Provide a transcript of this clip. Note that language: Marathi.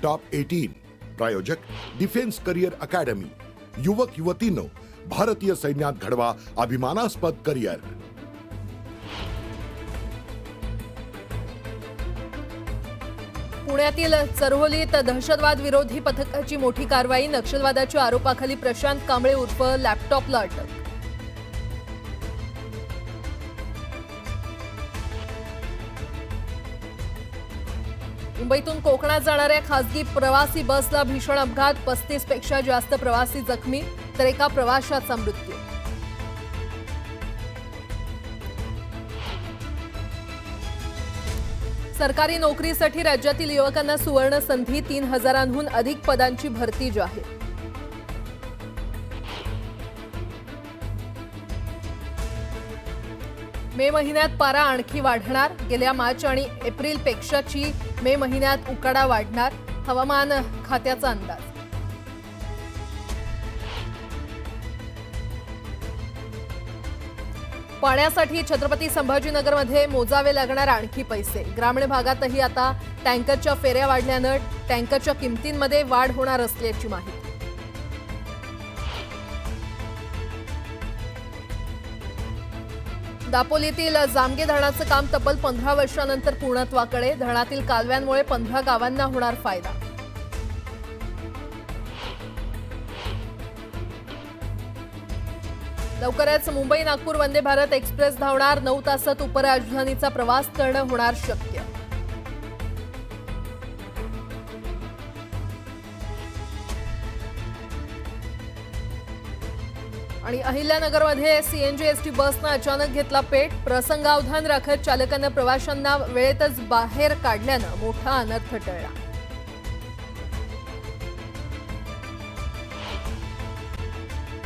टॉप 18 प्रायोजक डिफेन्स करिअर अकॅडमी। युवक युवतींनो, भारतीय सैन्यात घडवा अभिमानास्पद करिअर। पुण्यातील चरहोलीत दहशतवाद विरोधी पथकाची मोठी कारवाई। नक्षलवादाच्या आरोपाखाली प्रशांत कांबळे उर्फ लॅपटॉपला अटक। मुंबईतून कोकणात जाणाऱ्या खासगी प्रवासी बसला भीषण अपघात। 35 पेक्षा जास्त प्रवासी जखमी तर एका प्रवाशाचा मृत्यू। सरकारी नोकरीसाठी राज्यातील युवकांना सुवर्ण संधी। 3000हून अधिक पदांची भरती जाहीर। मे महिन्यात पारा आणखी वाढणार। गेल्या मार्च आणि एप्रिल पेक्षाची मे महिन्यात उकाडा वाढणार, हवामान खात्याचा अंदाज। पाण्यासाठी छत्रपती संभाजीनगरमध्ये मोजावे लागणार आणखी पैसे। ग्रामीण भागातही आता टँकरच्या फेऱ्या वाढल्यानं टँकरच्या किमतींमध्ये वाढ होणार असल्याची माहिती। दापोलीतील जामगे धरणाचं काम तब्बल 15 वर्षांनंतर पूर्णत्वाकडे। धरणातील कालव्यांमुळे 15 गावांना होणार फायदा। लवकरच मुंबई नागपूर वंदे भारत एक्सप्रेस धावणार। 9 तासात उपराजधानीचा प्रवास करणं होणार शक्य। आणि अहिल्यानगरमध्ये सीएनजी एसटी बसनं अचानक घेतला पेट। प्रसंगावधान राखत चालकानं प्रवाशांना वेळेतच बाहेर काढल्यानं मोठा अनर्थ टळला।